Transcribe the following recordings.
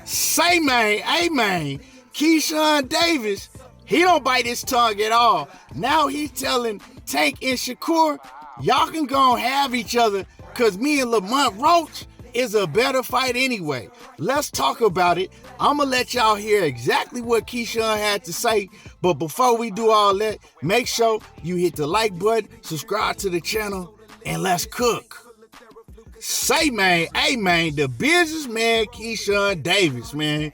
Say, man, hey, man, Keyshawn Davis, he don't bite his tongue at all. Now he's telling Tank and Shakur, y'all can go and have each other because me and Lamont Roach is a better fight anyway. Let's talk about it. I'm going to let y'all hear exactly what Keyshawn had to say. But before we do all that, make sure you hit the like button, subscribe to the channel, and let's cook. Say, man, hey, man, the businessman Keyshawn Davis, man,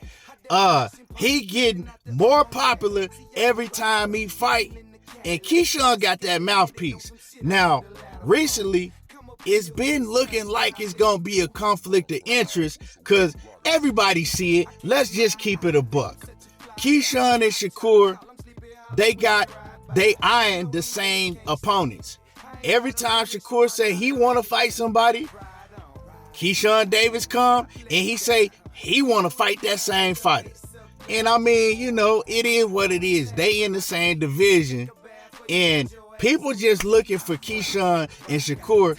he getting more popular every time he fight, and Keyshawn got that mouthpiece. Now, recently, it's been looking like it's gonna be a conflict of interest because everybody see it. Let's just keep it a buck. Keyshawn and Shakur, they eyeing the same opponents. Every time Shakur say he want to fight somebody, Keyshawn Davis come and he say he want to fight that same fighter. And I mean, you know, it is what it is. They in the same division, and people just looking for Keyshawn and Shakur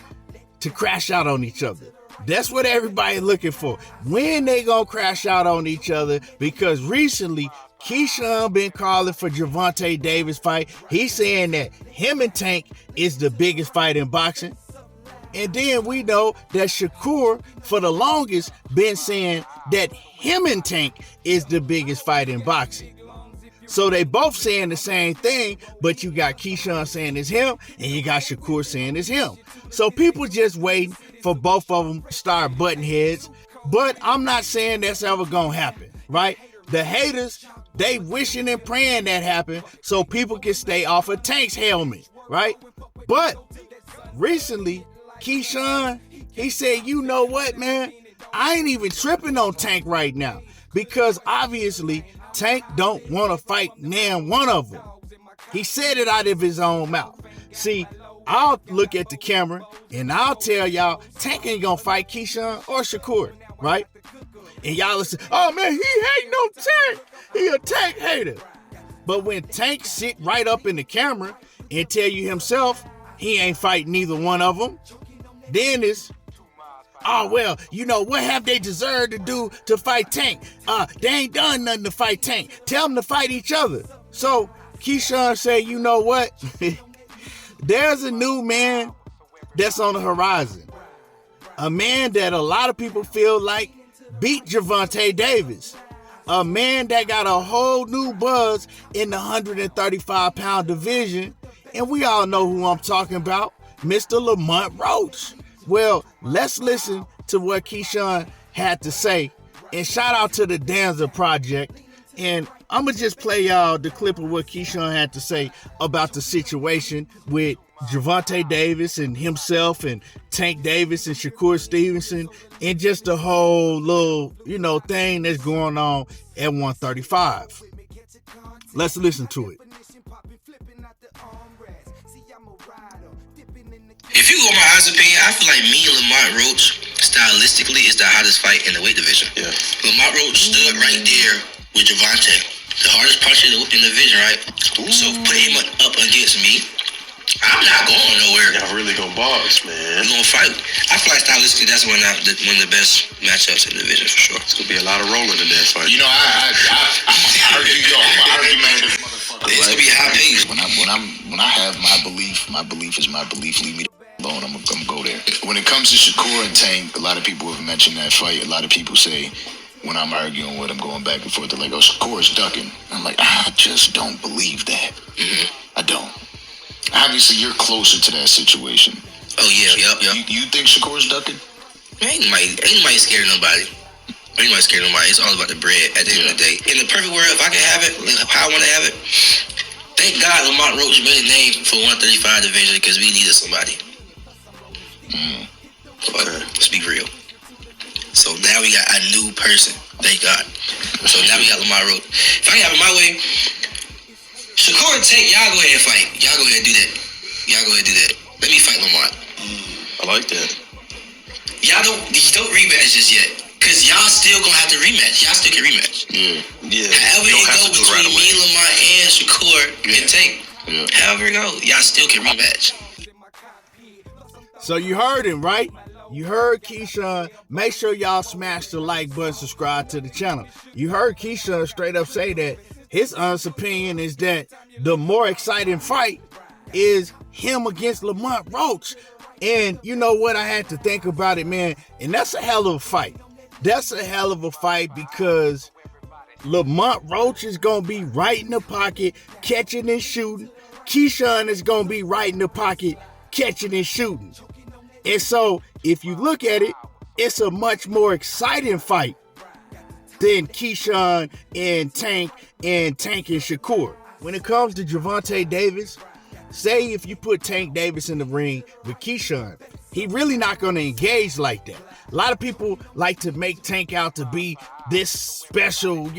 to crash out on each other. That's what everybody looking for. When they gonna crash out on each other? Because recently, Keyshawn been calling for Gervonta Davis fight. He's saying that him and Tank is the biggest fight in boxing. And then we know that Shakur, for the longest, been saying that him and Tank is the biggest fight in boxing. So they both saying the same thing, but you got Keyshawn saying it's him, and you got Shakur saying it's him. So people just waiting for both of them to start butting heads. But I'm not saying that's ever gonna happen, right? The haters, they wishing and praying that happen so people can stay off of Tank's helmet, right? But recently, Keyshawn, he said, you know what, man? I ain't even tripping on Tank right now because obviously Tank don't want to fight nan one of them. He said it out of his own mouth. See, I'll look at the camera and I'll tell y'all Tank ain't gonna fight Keyshawn or Shakur, right? And y'all listen, oh man, he ain't no Tank. He a Tank hater. But when Tank sit right up in the camera and tell you himself he ain't fighting neither one of them, then it's, oh, well, you know, what have they deserved to do to fight Tank? They ain't done nothing to fight Tank. Tell them to fight each other. So Keyshawn said, you know what? There's a new man that's on the horizon. A man that a lot of people feel like beat Gervonta Davis. A man that got a whole new buzz in the 135-pound division. And we all know who I'm talking about, Mr. Lamont Roach. Well, let's listen to what Keyshawn had to say. And shout out to the Danza Project. And I'm going to just play y'all the clip of what Keyshawn had to say about the situation with Gervonta Davis and himself and Tank Davis and Shakur Stevenson and just the whole little, you know, thing that's going on at 135. Let's listen to it. If you go by my honest opinion, I feel like me and Lamont Roach, stylistically, is the hottest fight in the weight division. Yeah. Lamont Roach stood right there with Gervonta, the hardest puncher in the division, right? Ooh. So put him up against me, I'm not going nowhere. Y'all really gonna box, man. We're gonna fight. I feel like stylistically, that's one of the best matchups in the division for sure. It's gonna be a lot of rolling in that fight. You know, I'm gonna argue this motherfucker. It's gonna be high pace. When I have my belief is my belief. Leave me alone. I'm gonna go there. When it comes to Shakur and Tank, a lot of people have mentioned that fight. A lot of people say when I'm arguing with them, going back and forth, they're like, "Oh, Shakur is ducking." I'm like, I just don't believe that. Mm-hmm. I don't. Obviously, you're closer to that situation. Oh yeah, yep. You think Shakur's ducking? Ain't nobody scared of nobody. Ain't nobody scared of nobody. It's all about the bread at the end of the day. In the perfect world, if I can have it, how I want to have it, thank God Lamont Roach made a name for 135 division because we needed somebody. But let's be real. So now we got a new person. Thank God. So now we got Lamont Roach. If I can have it my way, Shakur and Tank, y'all go ahead and fight. Y'all go ahead and do that. Let me fight Lamont. I like that. Y'all don't rematch just yet. Cause y'all still gonna have to rematch. Y'all still can rematch. Yeah. However it go between me, Lamont, and Shakur and Tank. Yeah. However it go, y'all still can rematch. So you heard him, right? You heard Keyshawn. Make sure y'all smash the like button, subscribe to the channel. You heard Keyshawn straight up say that his honest opinion is that the more exciting fight is him against Lamont Roach. And you know what? I had to think about it, man. And that's a hell of a fight. That's a hell of a fight because Lamont Roach is going to be right in the pocket, catching and shooting. Keyshawn is going to be right in the pocket, catching and shooting. And so, if you look at it, it's a much more exciting fight than Keyshawn and Tank and Shakur. When it comes to Gervonta Davis, say if you put Tank Davis in the ring with Keyshawn, he really not going to engage like that. A lot of people like to make Tank out to be this special,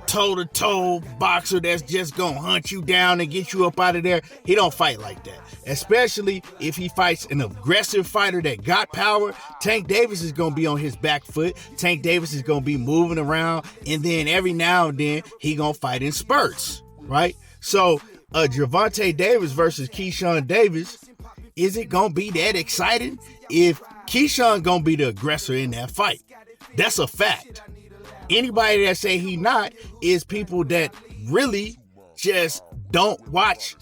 toe-to-toe boxer that's just going to hunt you down and get you up out of there. He don't fight like that. Especially if he fights an aggressive fighter that got power. Tank Davis is going to be on his back foot. Tank Davis is going to be moving around. And then every now and then, he going to fight in spurts, right? So, Gervonta Davis versus Keyshawn Davis, is it going to be that exciting if Keyshawn going to be the aggressor in that fight? That's a fact. Anybody that say he not is people that really just don't watch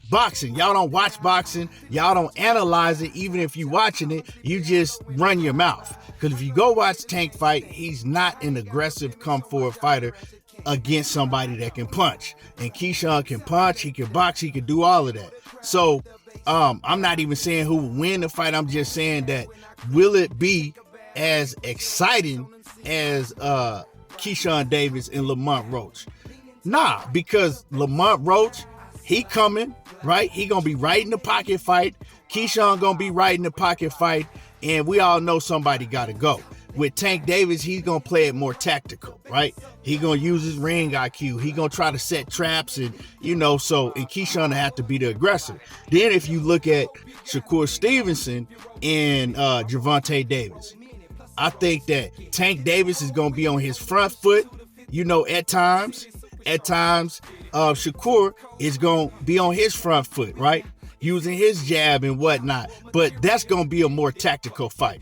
boxing. Y'all don't watch boxing. Y'all don't analyze it. Even if you watching it, you just run your mouth. Because if you go watch Tank fight, he's not an aggressive come-forward fighter against somebody that can punch. And Keyshawn can punch, he can box, he can do all of that. So, I'm not even saying who will win the fight. I'm just saying that will it be as exciting as Keyshawn Davis and Lamont Roach? Nah, because Lamont Roach, he coming, right? He gonna be right in the pocket fight. Keyshawn gonna be right in the pocket fight. And we all know somebody gotta go. With Tank Davis, he's going to play it more tactical, right? He going to use his ring IQ. He going to try to set traps and, and Keyshawn have to be the aggressor. Then if you look at Shakur Stevenson and Gervonta Davis, I think that Tank Davis is going to be on his front foot, at times. At times, Shakur is going to be on his front foot, right? Using his jab and whatnot. But that's going to be a more tactical fight.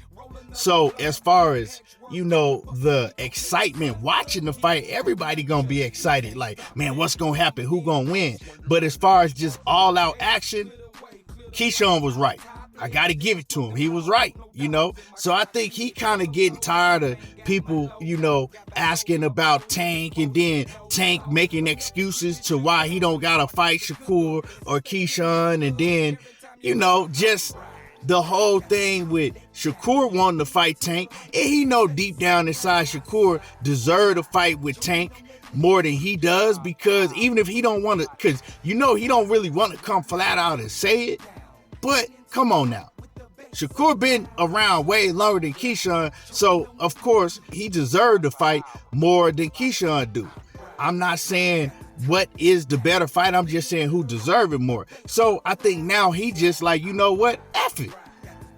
So as far as, the excitement watching the fight, everybody going to be excited. Like, man, what's going to happen? Who going to win? But as far as just all out action, Keyshawn was right. I got to give it to him. He was right, So I think he kind of getting tired of people, asking about Tank and then Tank making excuses to why he don't got to fight Shakur or Keyshawn. And then, just the whole thing with Shakur wanting to fight Tank, and he know deep down inside Shakur deserve to fight with Tank more than he does, because even if he don't want to, because he don't really want to come flat out and say it, but come on now. Shakur been around way longer than Keyshawn, so of course he deserved to fight more than Keyshawn do. I'm not saying what is the better fight. I'm just saying who deserve it more. So I think now he just like, what? F it.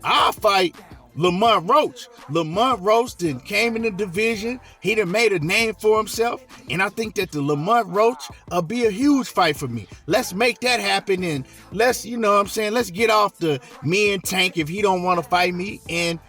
I'll fight Lamont Roach. Lamont Roach then came in the division. He done made a name for himself. And I think that the Lamont Roach will be a huge fight for me. Let's make that happen. And let's, let's get off the me and Tank if he don't want to fight me. And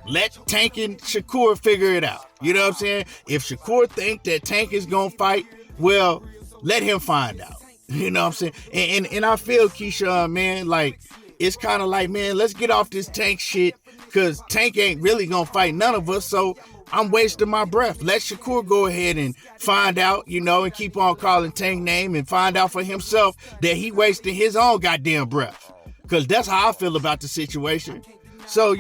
let Tank and Shakur figure it out. You know what I'm saying? If Shakur think that Tank is going to fight, well, let him find out. You know what I'm saying? And I feel, Keyshawn, man, like, it's kind of like, man, let's get off this Tank shit, because Tank ain't really going to fight none of us, so I'm wasting my breath. Let Shakur go ahead and find out, and keep on calling Tank name and find out for himself that he wasting his own goddamn breath, because that's how I feel about the situation. So,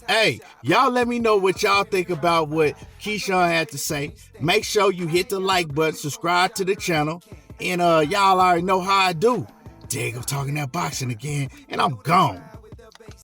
hey, y'all let me know what y'all think about what Keyshawn had to say. Make sure you hit the like button, subscribe to the channel, and y'all already know how I do. Dig, I'm talking that boxing again, and I'm gone.